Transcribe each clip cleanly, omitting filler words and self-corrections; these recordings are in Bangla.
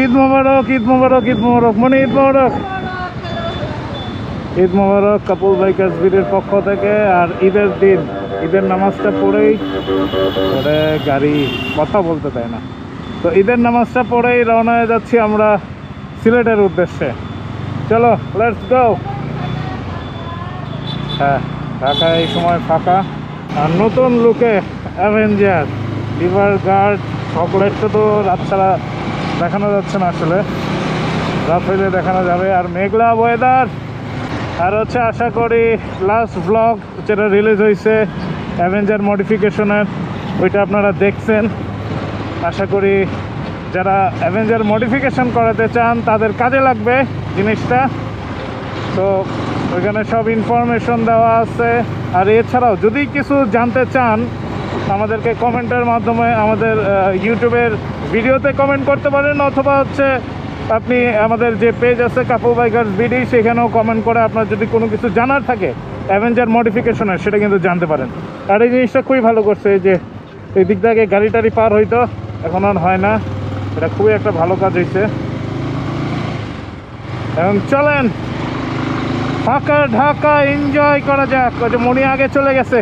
ঈদ মোবারক, ঈদ মোবারক, ঈদ মোবারক, মনে ঈদ মোবারক, ঈদ মোবারক কাপুর বাইকার্স ভিডিওর পক্ষ থেকে। আর ঈদের দিন ঈদের নামাজটা পড়েই ওরে গাড়ি কথা বলতে দেয় না, তো ঈদের নামাজটা পড়েই রওনা হয়ে যাচ্ছি আমরা সিলেটের উদ্দেশ্যে। চলো লেটস গো। হ্যাঁ, ঢাকা এই সময় ফাঁকা। আর নতুন লুকে অ্যাভেঞ্জার লিভার গার্ড চকলেটটা তো রাত ছাড়া দেখানো যাচ্ছে না, আসলে রাত হইলে দেখানো যাবে। আর মেঘলা ওয়েদার। আর হচ্ছে আশা করি লাস্ট ব্লগ যেটা রিলিজ হয়েছে অ্যাভেঞ্জার মডিফিকেশনের, ওইটা আপনারা দেখছেন। আশা করি যারা অ্যাভেঞ্জার মডিফিকেশন করাতে চান তাদের কাজে লাগবে জিনিসটা। তো ওইখানে সব ইনফরমেশন দেওয়া আছে। আর এছাড়াও যদি কিছু জানতে চান আমাদেরকে কমেন্টের মাধ্যমে আমাদের ইউটিউবের ভিডিওতে কমেন্ট করতে পারেন, অথবা হচ্ছে আপনি আমাদের যে পেজ আছে কাপুর বাইকার্স ভিডিও, সেখানেও কমেন্ট করে আপনার যদি কোনো কিছু জানার থাকে অ্যাভেঞ্জার মডিফিকেশনের সেটা কিন্তু জানতে পারেন। আর এই জিনিসটা খুবই ভালো করছে, যে এই দিক থেকে গাড়ি টাড়ি পার হইতো, এখন আর হয় না। এটা খুবই একটা ভালো কাজ হয়েছে। এবং চলেন ফাঁকা ঢাকা এনজয় করা যাক। ওই যে মনি আগে চলে গেছে।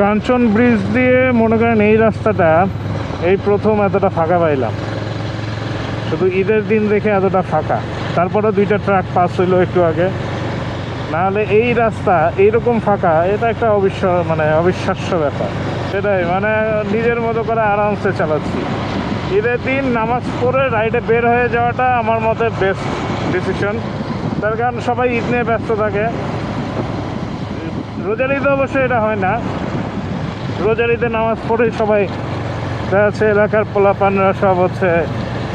কাঞ্চন ব্রিজ দিয়ে মনে করেন এই রাস্তাটা এই প্রথম এতটা ফাঁকা পাইলাম, শুধু ঈদের দিন দেখে এতটা ফাঁকা। তারপরে দুইটা ট্রাক পাস হইলো একটু আগে, নাহলে এই রাস্তা এইরকম ফাঁকা এটা একটা অবিশ্বাস্য ব্যাপার। সেটাই নিজের মতো করে আরামসে চালাচ্ছি। ঈদের দিন নামাজ পড়ে রাইডে বের হয়ে যাওয়াটা আমার মতে বেস্ট ডিসিশন। তার কারণ সবাই ঈদ নিয়ে ব্যস্ত থাকে। রোজার ঈদে অবশ্যই এটা হয় না, রোজার ঈদে নামাজ পড়েই সবাই দেখা যাচ্ছে এলাকার পোলাপানরা সব হচ্ছে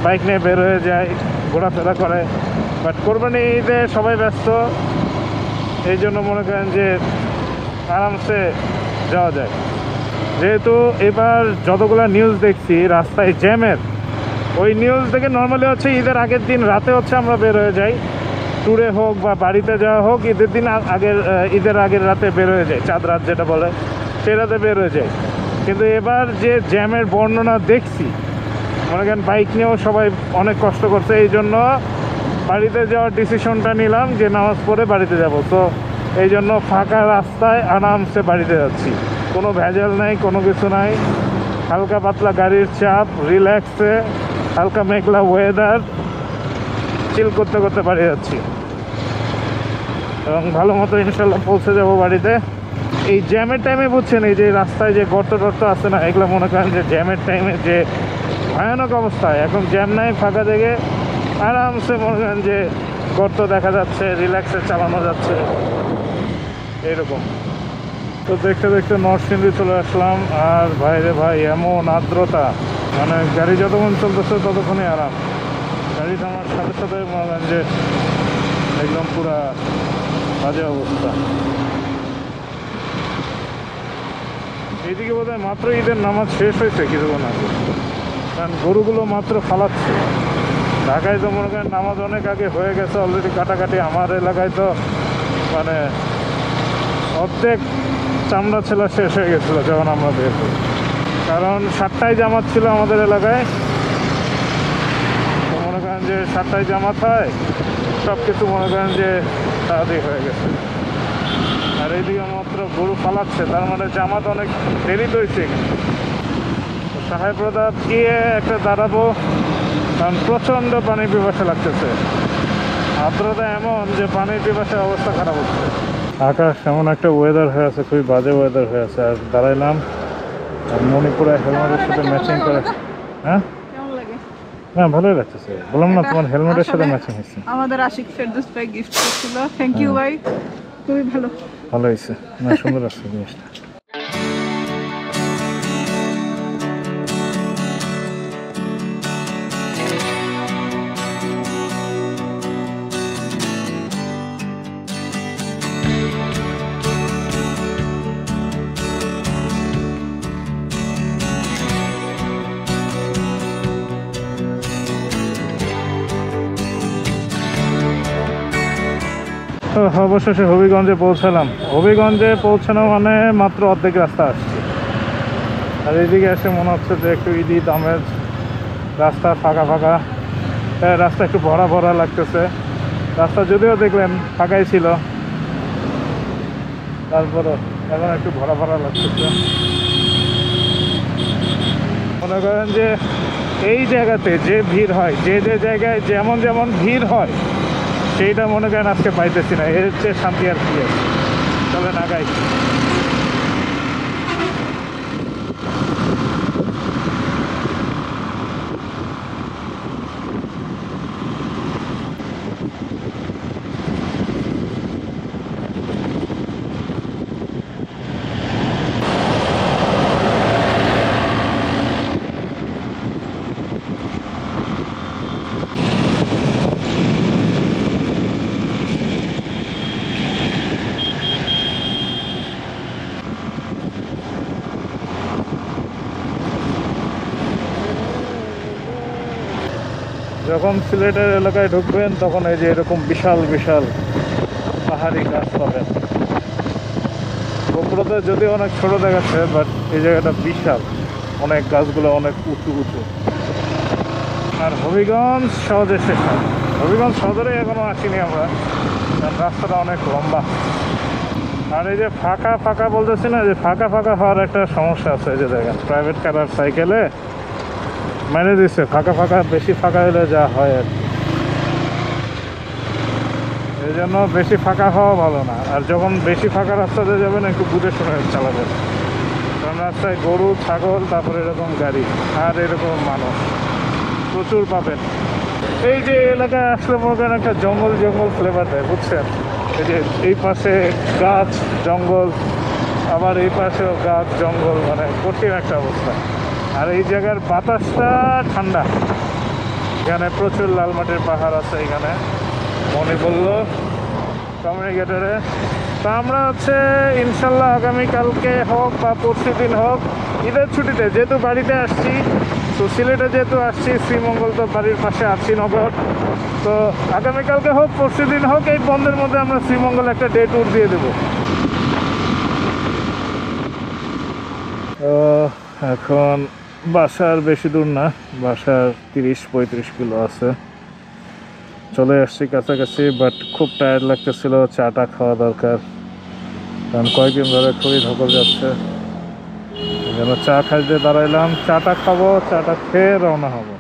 বাইক নিয়ে বের হয়ে যায়, ঘোরাফেরা করে। বাট কোরবানি ঈদে সবাই ব্যস্ত, এই জন্য মনে করেন যে আরামসে যাওয়া যায়। যেহেতু এবার যতগুলো নিউজ দেখছি রাস্তায় জ্যামের, ওই নিউজ দেখে নর্মালি হচ্ছে ঈদের আগের দিন রাতে হচ্ছে আমরা বের হয়ে যাই, ট্যুরে হোক বা বাড়িতে যাওয়া হোক, ঈদের আগের রাতে বের হয়ে যায়, চাঁদ রাত যেটা বলে, সেই রাতে বের হয়ে যায়। কিন্তু এবার যে জ্যামের বর্ণনা দেখছি, মনে করেন বাইক নিয়েও সবাই অনেক কষ্ট করছে। এই জন্য বাড়িতে যাওয়ার ডিসিশনটা নিলাম যে নামাজ পড়ে বাড়িতে যাব। তো এই জন্য ফাঁকা রাস্তায় আরামসে বাড়িতে যাচ্ছি, কোনো ভেজাল নাই, কোনো কিছু নাই। হালকা পাতলা গাড়ির চাপ, রিল্যাক্সে, হালকা মেঘলা ওয়েদার, চিল করতে করতে বাড়ি যাচ্ছি। এবং ভালো মতো ইনশাল্লাহ পৌঁছে যাব বাড়িতে। এই জ্যামের টাইমে বুঝছেন, এই যে রাস্তায় যে গর্ত টর্ত আছে না, এগুলো মনে করেন যে জ্যামের টাইমে যে ভয়ানক অবস্থায়, এখন জ্যাম নাই, ফাঁকা জায়গায় আরামসে মনে করেন যে গর্ত দেখা যাচ্ছে, রিল্যাক্সে চালানো যাচ্ছে এইরকম। তো দেখতে দেখতে নরসিংদী চলে আসলাম। আর ভাইরে ভাই, এমন আর্দ্রতা, গাড়ি যতক্ষণ চলতেছে ততক্ষণই আরাম। গাড়ি থামার সাথে সাথে মনে করেন যে একদম পুরা বাজে অবস্থা। এইদিকে বোধহয় মাত্র ঈদের নামাজ শেষ হয়েছে কিছুক্ষণ আগে, কারণ গরুগুলো মাত্র ফালাচ্ছে। ঢাকায় তো মনে করেন নামাজ অনেক আগে হয়ে গেছে অলরেডি কাটাকাটি। আমার এলাকায় তো অর্ধেক চামড়া ছেলা শেষ হয়ে গেছিলো যখন আমরা বের করি, কারণ 7টায় জামাত ছিল আমাদের এলাকায়। তো মনে করেন যে 7টায় জামাত হয়, সব কিছু মনে করেন যে তাড়াতাড়ি হয়ে গেছে। আর এইদিকে মাত্র গরু পালাচ্ছে, তার মানে জামাত অনেক দেরি হয়েছে। সাহেব প্রতাপ গিয়ে একটা দাঁড়াবো, কারণ প্রচণ্ড পানি পিপাসা লাগতেছে। আর্দ্রতা এমন যে পানির পিপাসার অবস্থা খারাপ হচ্ছে। আকাশ এমন একটা ওয়েদার হয়ে আছে, খুবই বাজে ওয়েদার হয়ে আছে। আর দাঁড়াইলাম মণিপুরে হেলমেটের সাথে ম্যাচিং করে। হ্যাঁ না ভালোই লাগতেছে, বললাম না তোমার হেলমেটের সাথে ম্যাচিং হয়েছে। আমাদের আশিক ফেরদৌস ভাই গিফট করেছিল, থ্যাংক ইউ ভাই, খুবই ভালো ভালো হয়েছে না, সুন্দর আসছে জিনিসটা। তো অবশেষে হবিগঞ্জে পৌঁছালাম। হবিগঞ্জে পৌঁছানো মানে মাত্র অর্ধেক রাস্তা আসছি। আর এইদিকে এসে মনে হচ্ছে যে একটু ঈদ আমেজ, রাস্তা ফাঁকা ফাঁকা, রাস্তা একটু ভরা ভরা লাগতেছে। রাস্তা যদিও দেখলেন ফাঁকাই ছিল, তারপরও এখন একটু ভরা ভরা লাগতেছে। মনে করেন যে এই জায়গাতে যে ভিড় হয়, যে যে জায়গায় যেমন যেমন ভিড় হয়, সেইটা মনে করেন আজকে পাইতেছি না। এর চেয়ে শান্তি আর কি আছে। চলেন আগাই। যখন সিলেটের এলাকায় ঢুকবেন তখন এই যে এরকম বিশাল বিশাল পাহাড়ি গাছ পাবেন। গোপুরতে যদিও অনেক ছোট দেখাচ্ছে, বাট এই জায়গাটা বিশাল, অনেক গাছগুলো অনেক উঁচু উঁচু। আর হবিগঞ্জ সহজে শেষ হয়। হবিগঞ্জ সদরে এখনও আসিনি আমরা, কারণ রাস্তাটা অনেক লম্বা। আর এই যে ফাঁকা ফাঁকা বলতেছি না, যে ফাঁকা ফাঁকা হওয়ার একটা সমস্যা আছে। এই যে দেখেন প্রাইভেট কার আর সাইকেলে মেনে দিচ্ছে ফাঁকা ফাঁকা, বেশি ফাঁকা হলে যা হয় আর কি। এই জন্য বেশি ফাঁকা হওয়া ভালো না। আর যখন বেশি ফাঁকা রাস্তাতে যাবেন একটু বুঝে শুনে চালাবেন, কারণ রাস্তায় গরু ছাগল, তারপরে এরকম গাড়ি আর এরকম মানুষ প্রচুর পাবেন। এই যে এলাকায় আসলে মনে করেন একটা জঙ্গল জঙ্গল ফ্লেভার দেয়, বুঝছেন? এই যে এই পাশে গাছ জঙ্গল, আবার এই পাশেও গাছ জঙ্গল, মানে কঠিন একটা অবস্থা। আর এই জায়গার বাতাসটা ঠান্ডা। এখানে প্রচুর লাল মাটির পাহাড় আছে। এখানে মনে বললো কমিউনিকেটরে। তো আমরা হচ্ছে ইনশাল্লাহ আগামীকালকে হোক বা পরশু দিন হোক, ঈদের ছুটিতে যেহেতু বাড়িতে আসছি, তো সিলেটে যেহেতু আসছি, শ্রীমঙ্গল তো বাড়ির পাশে আসছি নগর, তো আগামীকালকে হোক পরশু দিন হোক এই বন্ধের মধ্যে আমরা শ্রীমঙ্গল একটা ডে ট্যুর দিয়ে দেবো। এখন বাসার বেশি দূর না, বাসার 30-35 কিলো আছে। চলে আসছি কাছাকাছি, বাট খুব টায়ার্ড লাগতেছিল, চাটা খাওয়া দরকার, কারণ কয়েকদিন ধরে খুবই ধকল যাচ্ছে। এই জন্য চা খাইতে দাঁড়াইলাম, চাটা খাবো, চাটা খেয়ে রওনা হবো।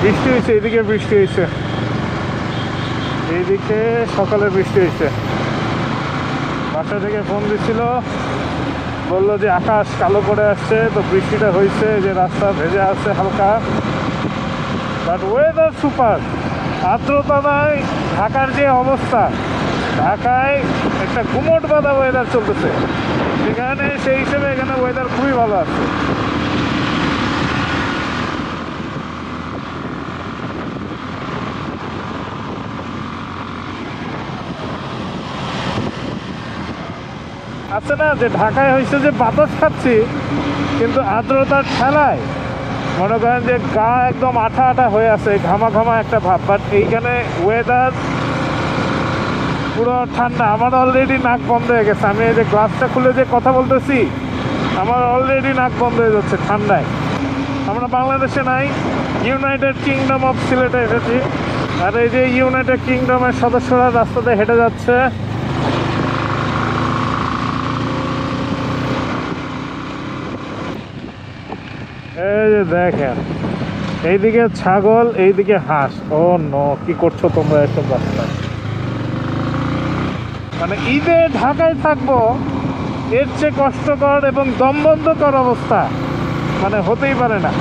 বৃষ্টি হয়েছে, এদিকে বৃষ্টি হয়েছে, এইদিকে সকালে বৃষ্টি হয়েছে। বাসা থেকে ফোন দিছিল, বললো যে আকাশ কালো করে আসছে, তো বৃষ্টিটা হয়েছে, যে রাস্তা ভেজে আছে হালকা, বাট ওয়েদার সুপার। আর্দ্রতা নাই, ঢাকার যে অবস্থা, ঢাকায় একটা গুমট বাঁধা ওয়েদার চলতেছে, সেখানে সেই হিসেবে এখানে ওয়েদার খুবই ভালো আছে। আছে না যে ঢাকায় হয়েছে যে বাতাস খাচ্ছি, কিন্তু আর্দ্রতার ঠেলায় মনে করেন যে গা একদম আঠা আঠা হয়ে আছে, ঘামা ঘামা একটা ভাব। বাট এইখানে ওয়েদার পুরো ঠান্ডা। আমার অলরেডি নাক বন্ধ হয়ে গেছে, আমি এই যে গ্লাসটা খুলে যে কথা বলতেছি, আমার অলরেডি নাক বন্ধ হয়ে যাচ্ছে ঠান্ডায়। আমরা বাংলাদেশে নাই, ইউনাইটেড কিংডম অফ সিলেটে এসেছি। আর এই যে ইউনাইটেড কিংডমের সদস্যরা রাস্তাতে হেঁটে যাচ্ছে। এই যে দেখেন, এইদিকে ছাগল, এইদিকে হাঁস। ও নো, কি করছো তোমরা এসব রাস্তায়? মানে ঈদে ঢাকায় থাকবো, এর চেয়ে কষ্টকর এবং দমবন্ধকর অবস্থা মানে হতেই পারে না।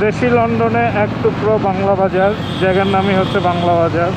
দেশি লন্ডনে এক টুকরো বাংলা বাজার, জায়গার নামই হচ্ছে বাংলা বাজার।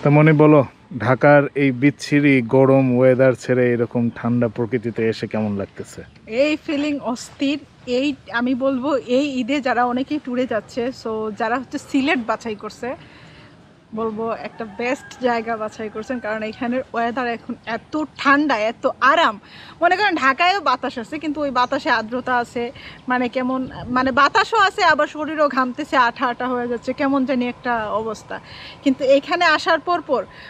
তা মনে বলো, ঢাকার এই বিচ্ছিরি গরম ওয়েদার ছেড়ে এরকম ঠান্ডা প্রকৃতিতে এসে কেমন লাগতেছে? এই ফিলিং অস্থির। এই আমি বলবো এই ঈদে যারা অনেকেই ট্যুরে যাচ্ছে, সো যারা হচ্ছে সিলেট বাছাই করছে, বলবো একটা বেস্ট জায়গা বাছাই করছেন, কারণ এখানের ওয়েদার এখন এত ঠান্ডা, এত আরাম। মনে করেন ঢাকায়ও বাতাস আছে, কিন্তু ওই বাতাসে আর্দ্রতা আছে, মানে কেমন, মানে বাতাসও আছে, আবার শরীরও ঘামতেছে, আঠা আঠা হয়ে যাচ্ছে, কেমন জানি একটা অবস্থা। কিন্তু এখানে আসার পর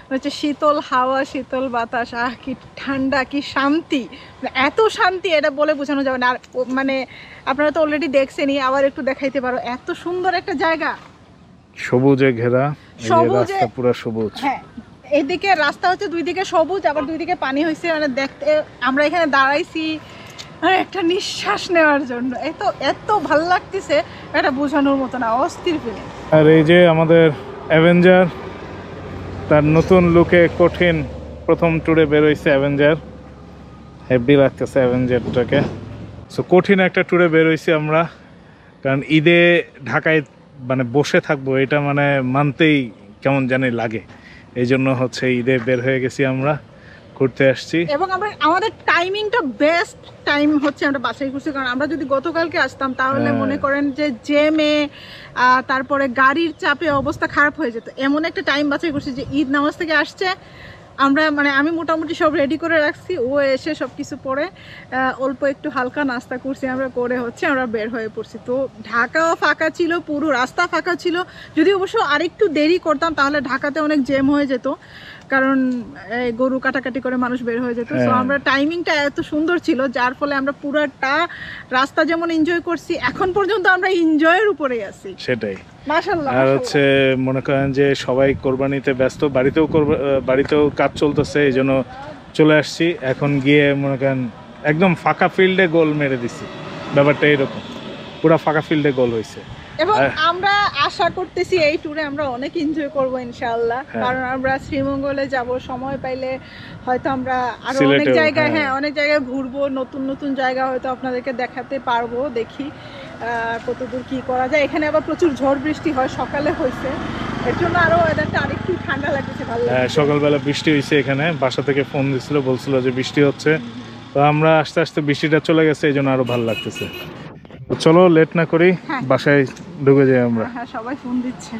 হচ্ছে শীতল হাওয়া, শীতল বাতাস, আহ কি ঠান্ডা, কি শান্তি, এত শান্তি এটা বলে বোঝানো যাবে না। আর মানে আপনারা তো অলরেডি দেখছেনই, আবার একটু দেখাইতে পারো, এত সুন্দর একটা জায়গা, সবুজে ঘেরা, সবুজে রাস্তা পুরো সবুজ। হ্যাঁ, এইদিকে রাস্তা হচ্ছে দুই দিকে সবুজ, আবার দুই দিকে পানি হয়েছে, মানে দেখতে আমরা এখানে দাঁড়াইছি মানে একটা নিঃশ্বাস নেওয়ার জন্য, এত এত ভালো লাগতেছে, এটা বোঝানোর মতো না, অস্থির ফিলিং। আর এই যে আমাদের অ্যাভেঞ্জার, তার নতুন লুকে কঠিন প্রথম ট্যুরে বেরোইছে অ্যাভেঞ্জার, হেভি লাগতেছে অ্যাভেঞ্জারটাকে। সো কঠিন একটা ট্যুরে বেরোইছি আমরা, কারণ ঈদে ঢাকায় মানে বসে থাকবো এটা মানে মানতেই কেমন জানি লাগে। এই জন্য হচ্ছে ঈদে বের হয়ে গেছি, আমরা ঘুরতে আসছি। এবং আমরা আমাদের টাইমিংটা বেস্ট টাইম হচ্ছে আমরা বাছাই করছি, কারণ আমরা যদি গতকালকে আসতাম তাহলে মনে করেন যে জ্যামে তারপরে গাড়ির চাপে অবস্থা খারাপ হয়ে যেত। এমন একটা টাইম বাছাই করছি যে ঈদ নামাজ থেকে আসছে, আমরা মানে আমি মোটামুটি সব রেডি করে রাখছি, ও এসে সব কিছু পরে অল্প একটু হালকা নাস্তা করছি আমরা, করে হচ্ছে আমরা বের হয়ে পড়ছি। তো ঢাকাও ফাঁকা ছিল, পুরো রাস্তা ফাঁকা ছিল। যদি অবশ্য আরেকটু দেরি করতাম তাহলে ঢাকাতে অনেক জ্যাম হয়ে যেত, কারণ গরু কাটাকাটি করে মানুষ বের হয়ে যেত। তো আমরা টাইমিংটা এত সুন্দর ছিল, যার ফলে আমরা পুরাটা রাস্তা যেমন এনজয় করছি, এখন পর্যন্ত আমরা এনজয়ের উপরেই আছি। সেটাই। মাশাআল্লাহ। আর হচ্ছে মনে করেন যে সবাই কোরবানিতে ব্যস্ত, বাড়িতেও কাজ চলতেছে, এই জন্য চলে আসছি। এখন গিয়ে মনে করেন একদম ফাঁকা ফিল্ডে গোল মেরে দিছি, ব্যাপারটা এরকম, পুরো ফাঁকা ফিল্ডে গোল হয়েছে। এবং আমরা আশা করতেছি এই ট্যুরে আমরা অনেক এনজয় করবো ইনশাআল্লাহ, কারণ আমরা শ্রীমঙ্গলে যাব, সময় পাইলে হয়তো আমরা আরো অনেক জায়গায়, হ্যাঁ অনেক জায়গায় ঘুরবো, নতুন নতুন জায়গা হয়তো আপনাদেরকে দেখাতে পারবো। দেখি কতদূর কি করা যায়। এখানে আবার প্রচুর ঝড় বৃষ্টি হয়, সকালে হয়েছে, এর জন্য আরো ওয়েদারটা আরেকটু ঠান্ডা লাগতেছে, ভালো লাগছে। সকালবেলা বৃষ্টি হয়েছে, এখানে বাসা থেকে ফোন দিছিল, বলছিল যে বৃষ্টি হচ্ছে। তো আমরা আস্তে আস্তে বৃষ্টিটা চলে গেছে, এই জন্য আরো ভালো লাগতেছে। চলো লেট না করি, বাসায় ঢুকে যাই আমরা। হ্যাঁ, সবাই ফোন দিচ্ছে।